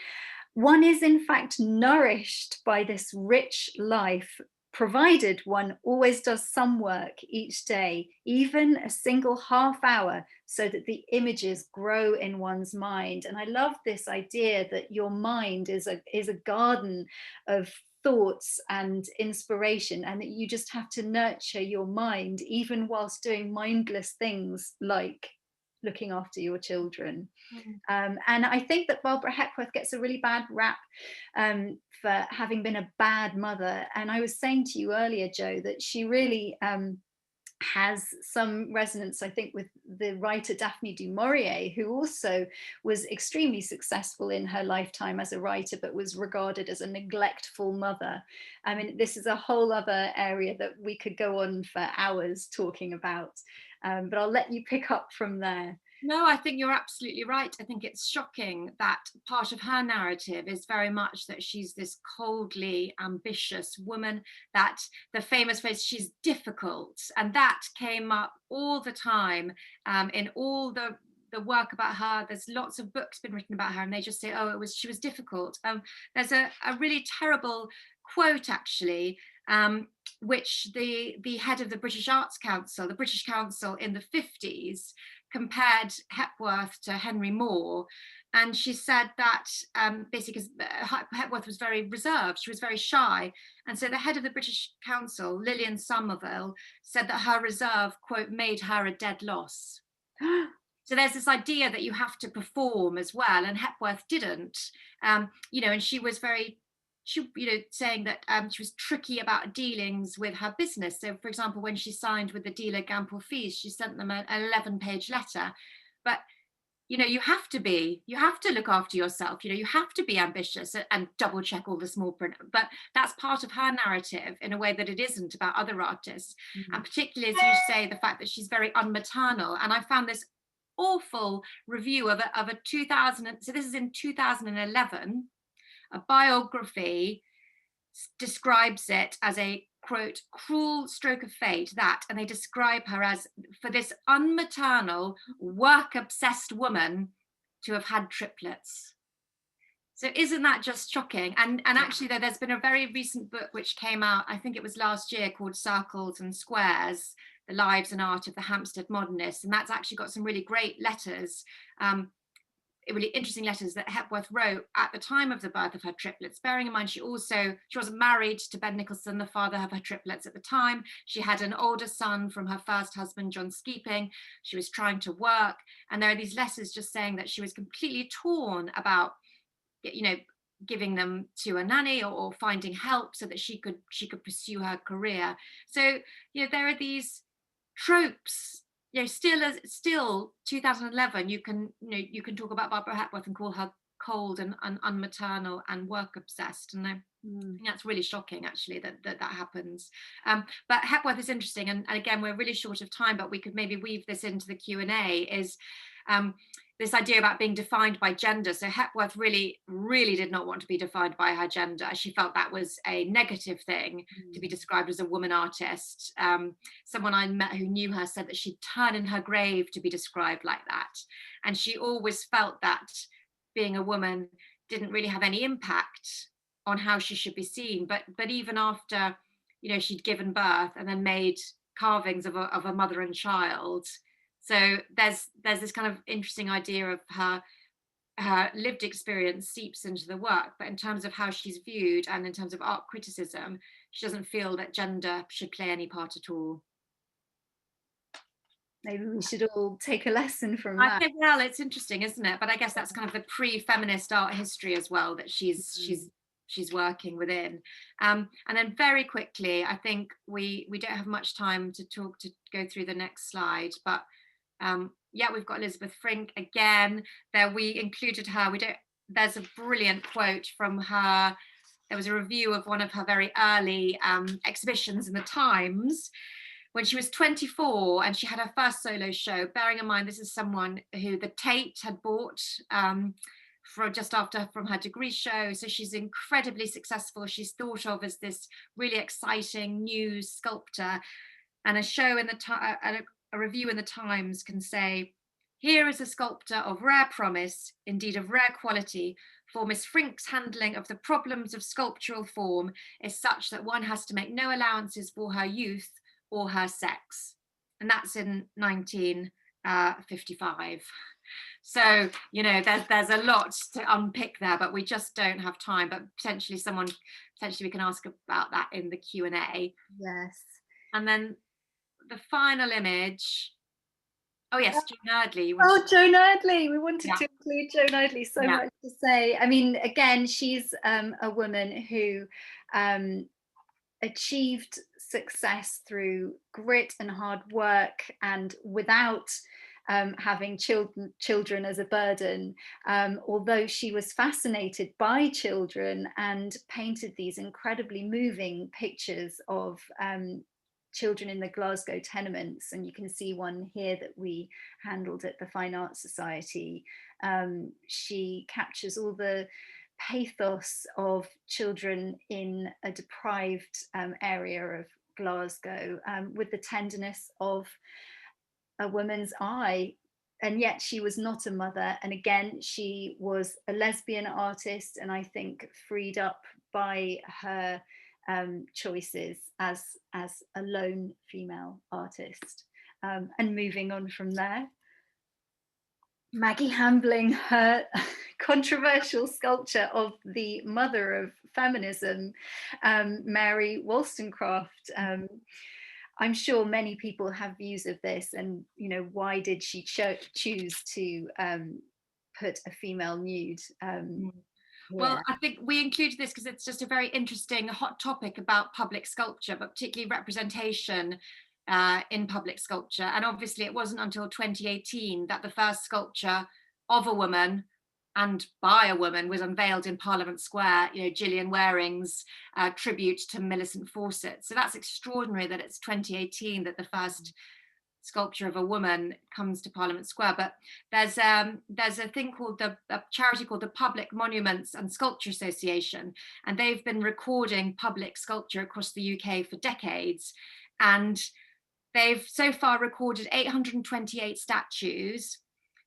"One is in fact nourished by this rich life, provided one always does some work each day, even a single half hour, so that the images grow in one's mind." And I love this idea that your mind is a garden of thoughts and inspiration, and that you just have to nurture your mind even whilst doing mindless things like looking after your children. And I think that Barbara Hepworth gets a really bad rap for having been a bad mother. And I was saying to you earlier, Jo, that she really has some resonance, I think, with the writer Daphne Du Maurier, who also was extremely successful in her lifetime as a writer, but was regarded as a neglectful mother. I mean, this is a whole other area that we could go on for hours talking about, but I'll let you pick up from there. No, I think you're absolutely right. I think it's shocking that part of her narrative is very much that she's this coldly ambitious woman, that the famous phrase, she's difficult, and that came up all the time in all the work about her. There's lots of books been written about her, and they just say, oh, she was difficult. There's a really terrible quote, actually, which the head of the British Arts Council, the British Council in the 50s, compared Hepworth to Henry Moore. And she said that basically Hepworth was very reserved, she was very shy. And so the head of the British Council, Lillian Somerville, said that her reserve, quote, made her a dead loss. So there's this idea that you have to perform as well, and Hepworth didn't. And she was saying that she was tricky about dealings with her business. So, for example, when she signed with the dealer Gamble Fees, she sent them an 11-page letter. But you have to look after yourself. You have to be ambitious and double check all the small print. But that's part of her narrative in a way that it isn't about other artists. Mm-hmm. And particularly, as you say, the fact that she's very unmaternal. And I found this awful review of a 2000. So this is in 2011. A biography describes it as a, quote, cruel stroke of fate, and they describe her as, for this unmaternal, work-obsessed woman to have had triplets. So isn't that just shocking? And actually, there's been a very recent book which came out, I think it was last year, called Circles and Squares, The Lives and Art of the Hampstead Modernists. And that's actually got some really great letters, really interesting letters that Hepworth wrote at the time of the birth of her triplets, bearing in mind she wasn't married to Ben Nicholson, the father of her triplets at the time. She had an older son from her first husband, John Skeeping. She was trying to work, and there are these letters just saying that she was completely torn about, giving them to a nanny or finding help so that she could pursue her career. So there are these tropes still 2011, you can talk about Barbara Hepworth and call her cold and unmaternal and work obsessed, and I think that's really shocking, actually, that happens. But Hepworth is interesting, and again, we're really short of time, but we could maybe weave this into the Q&A, is this idea about being defined by gender. So Hepworth really, really did not want to be defined by her gender. She felt that was a negative thing to be described as a woman artist. Someone I met who knew her said that she'd turn in her grave to be described like that. And she always felt that being a woman didn't really have any impact on how she should be seen. But even after, she'd given birth and then made carvings of a mother and child. So there's this kind of interesting idea of her lived experience seeps into the work, but in terms of how she's viewed and in terms of art criticism, she doesn't feel that gender should play any part at all. Maybe we should all take a lesson from that. I think, well, it's interesting, isn't it? But I guess that's kind of the pre-feminist art history as well that she's working within. And then very quickly, I think we don't have much time to go through the next slide, but we've got Elisabeth Frink again. There we included her. There's a brilliant quote from her. There was a review of one of her very early exhibitions in the Times when she was 24, and she had her first solo show. Bearing in mind, this is someone who the Tate had bought from her degree show. So she's incredibly successful. She's thought of as this really exciting new sculptor, and a show in the a review in the Times can say, "Here is a sculptor of rare promise, indeed of rare quality, for Miss Frink's handling of the problems of sculptural form is such that one has to make no allowances for her youth or her sex." And that's in 1955. So, there's a lot to unpick there, but we just don't have time. But potentially we can ask about that in the Q&A. Yes. And then the final image. Oh yes, Joan Erdley. Joan Erdley. We wanted to include Joan Erdley. So much to say. I mean, again, she's a woman who achieved success through grit and hard work, and without having children as a burden, although she was fascinated by children and painted these incredibly moving pictures of children in the Glasgow tenements, and you can see one here that we handled at the Fine Arts Society. She captures all the pathos of children in a deprived area of Glasgow, with the tenderness of a woman's eye. And yet she was not a mother, and again she was a lesbian artist, and I think freed up by her choices as a lone female artist. And moving on from there, Maggie Hambling, her controversial sculpture of the mother of feminism, Mary Wollstonecraft. I'm sure many people have views of this, and why did she choose to put a female nude? Well, I think we included this because it's just a very interesting hot topic about public sculpture, but particularly representation in public sculpture. And obviously it wasn't until 2018 that the first sculpture of a woman and by a woman was unveiled in Parliament Square, Gillian Waring's tribute to Millicent Fawcett. So that's extraordinary that it's 2018 that the first sculpture of a woman comes to Parliament Square. But there's a thing called a charity called the Public Monuments and Sculpture Association, and they've been recording public sculpture across the UK for decades, and they've so far recorded 828 statues,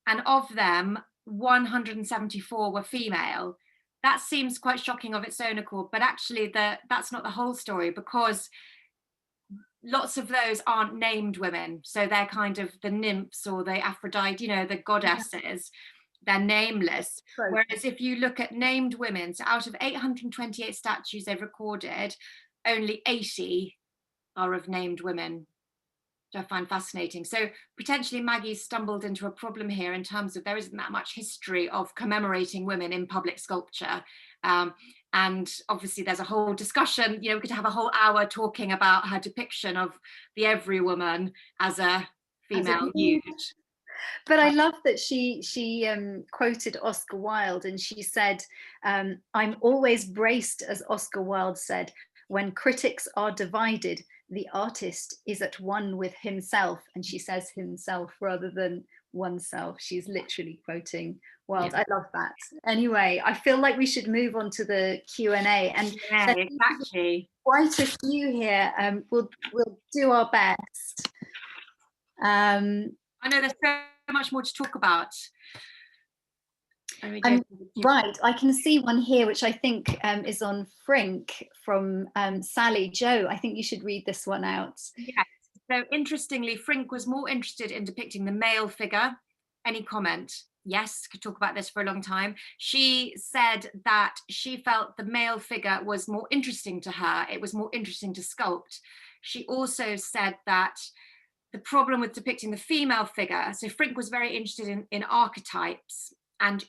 and of them 174 were female. That seems quite shocking of its own accord, but actually that's not the whole story, because lots of those aren't named women. So they're kind of the nymphs or the Aphrodite, the goddesses. They're nameless. Right. Whereas if you look at named women, so out of 828 statues they've recorded, only 80 are of named women, which I find fascinating. So potentially Maggie's stumbled into a problem here in terms of there isn't that much history of commemorating women in public sculpture. And obviously there's a whole discussion, we could have a whole hour talking about her depiction of the every woman as a female nude. But I love that she quoted Oscar Wilde, and she said, "I'm always braced, as Oscar Wilde said, when critics are divided, the artist is at one with himself." And she says himself rather than oneself. She's literally quoting Wilde. Yeah. I love that. Anyway, I feel like we should move on to the Q&A. And yeah, exactly. Quite a few here. We'll do our best. I know there's so much more to talk about. Right, I can see one here, which I think is on Frink from Sally. Jo, I think you should read this one out. Yes. So interestingly, Frink was more interested in depicting the male figure. Any comment? Yes, could talk about this for a long time. She said that she felt the male figure was more interesting to her. It was more interesting to sculpt. She also said that the problem with depicting the female figure, so Frink was very interested in archetypes, and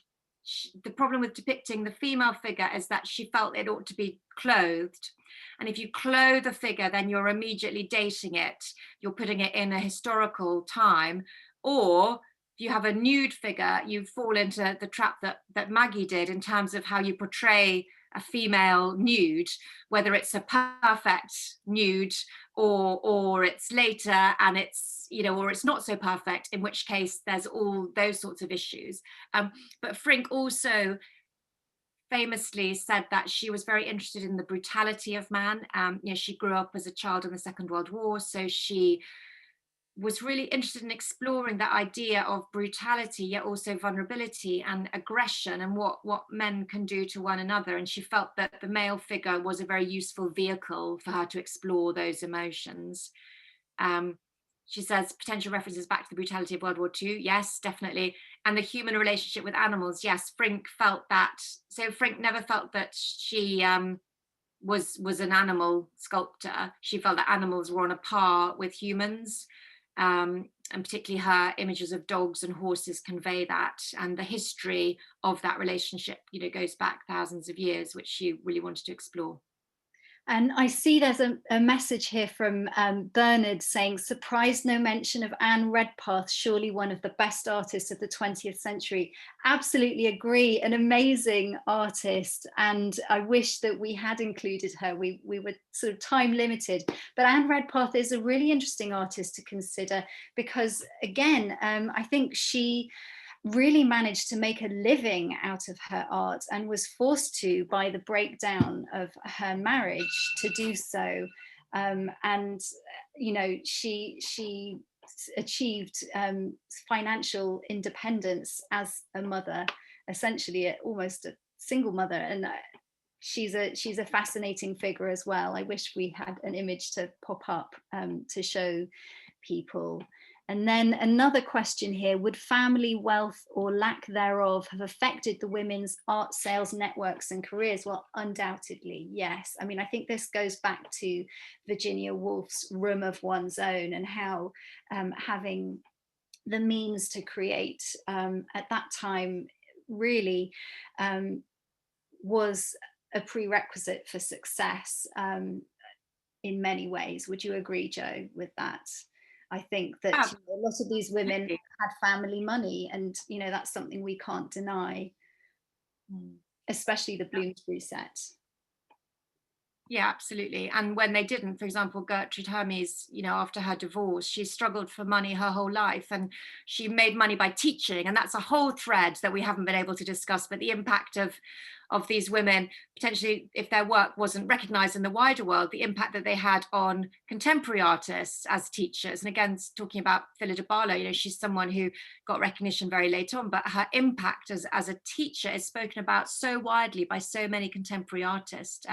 the problem with depicting the female figure is that she felt it ought to be clothed. And if you clothe a figure, then you're immediately dating it. You're putting it in a historical time. Or if you have a nude figure, you fall into the trap that Maggie did in terms of how you portray a female nude, whether it's a perfect nude or it's later and it's, you know, or it's not so perfect, in which case there's all those sorts of issues. But Frink also famously said that she was very interested in the brutality of man. You know, she grew up as a child in the Second World War, so she was really interested in exploring that idea of brutality, yet also vulnerability and aggression, and what men can do to one another. And she felt that the male figure was a very useful vehicle for her to explore those emotions. She says potential references back to the brutality of World War II. Yes, definitely. And the human relationship with animals. Yes, Frink felt that. So Frink never felt that she was an animal sculptor. She felt that animals were on a par with humans. And particularly her images of dogs and horses convey that, and the history of that relationship, you know, goes back thousands of years, which she really wanted to explore. And I see there's a message here from Bernard saying, surprised no mention of Anne Redpath, surely one of the best artists of the 20th century. Absolutely agree, an amazing artist. And I wish that we had included her. We were sort of time limited. But Anne Redpath is a really interesting artist to consider because, again, I think she really managed to make a living out of her art and was forced to by the breakdown of her marriage to do so. And, you know, she achieved financial independence as a mother, essentially almost a single mother. And she's a fascinating figure as well. I wish we had an image to pop up to show people. And then another question here, would family wealth or lack thereof have affected the women's art sales networks and careers? Well, undoubtedly, yes. I mean, I think this goes back to Virginia Woolf's Room of One's Own, and how having the means to create at that time really was a prerequisite for success in many ways. Would you agree, Jo, with that? I think that you know, a lot of these women had family money, and you know, that's something we can't deny, especially the Bloomsbury set. Yeah, absolutely. And when they didn't, for example, Gertrude Hermes, you know, after her divorce, she struggled for money her whole life, and she made money by teaching. And that's a whole thread that we haven't been able to discuss, but the impact of these women, potentially, if their work wasn't recognized in the wider world, the impact that they had on contemporary artists as teachers. And again, talking about Philida Barlow, you know, she's someone who got recognition very late on, but her impact as a teacher is spoken about so widely by so many contemporary artists.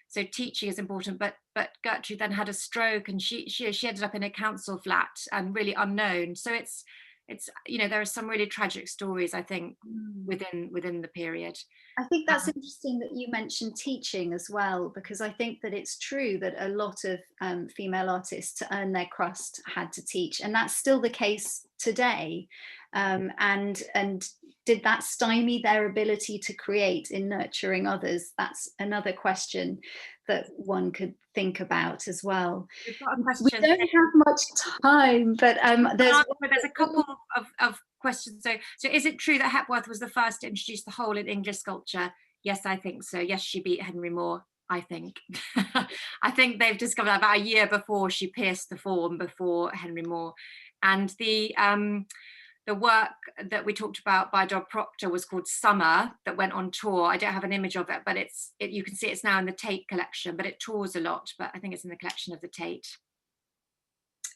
So teaching is important, but Gertrude then had a stroke, and she ended up in a council flat and really unknown. So it's you know, there are some really tragic stories, I think, within the period. I think that's interesting that you mentioned teaching as well, because I think that it's true that a lot of female artists, to earn their crust, had to teach, and that's still the case today. And did that stymie their ability to create in nurturing others? That's another question that one could think about as well. We've got a question. We don't have much time, but there's a couple of questions. So is it true that Hepworth was the first to introduce the hole in English sculpture? Yes, I think so. Yes, she beat Henry Moore, I think. I think they've discovered that about a year before she pierced the form before Henry Moore. And the work that we talked about by Dodd Proctor was called Summer, that went on tour. I don't have an image of it, but you can see it's now in the Tate collection, but it tours a lot, but I think it's in the collection of the Tate.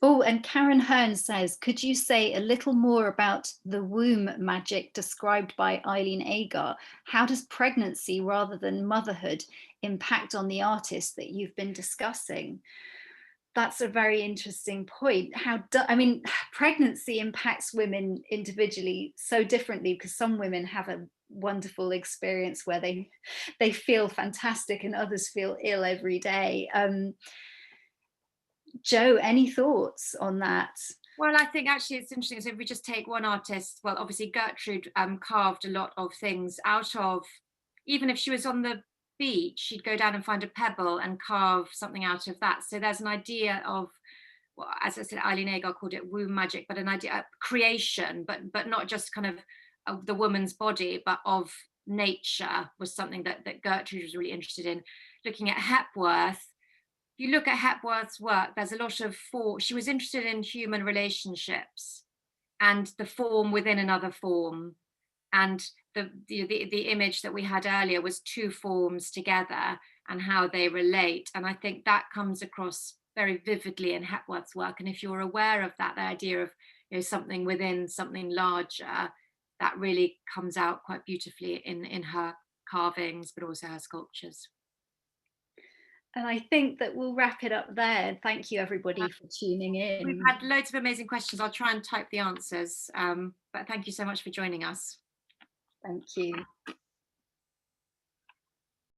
Oh, and Karen Hearn says, could you say a little more about the womb magic described by Eileen Agar? How does pregnancy rather than motherhood impact on the artist that you've been discussing? That's a very interesting point. I mean, pregnancy impacts women individually so differently, because some women have a wonderful experience where they feel fantastic and others feel ill every day. Jo, any thoughts on that? Well, I think actually it's interesting. So if we just take one artist, well, obviously Gertrude carved a lot of things out of, even if she was on the beach, she'd go down and find a pebble and carve something out of that. So there's an idea of, well, as I said, Eileen Agar called it womb magic, but an idea of creation, but not just kind of the woman's body, but of nature was something that Gertrude was really interested in. Looking at Hepworth, you look at Hepworth's work, there's a lot of she was interested in human relationships and the form within another form. And the image that we had earlier was two forms together and how they relate. And I think that comes across very vividly in Hepworth's work. And if you're aware of that, the idea of something within something larger, that really comes out quite beautifully in her carvings, but also her sculptures. And I think that we'll wrap it up there. Thank you, everybody, for tuning in. We've had loads of amazing questions. I'll try and type the answers. But thank you so much for joining us. Thank you.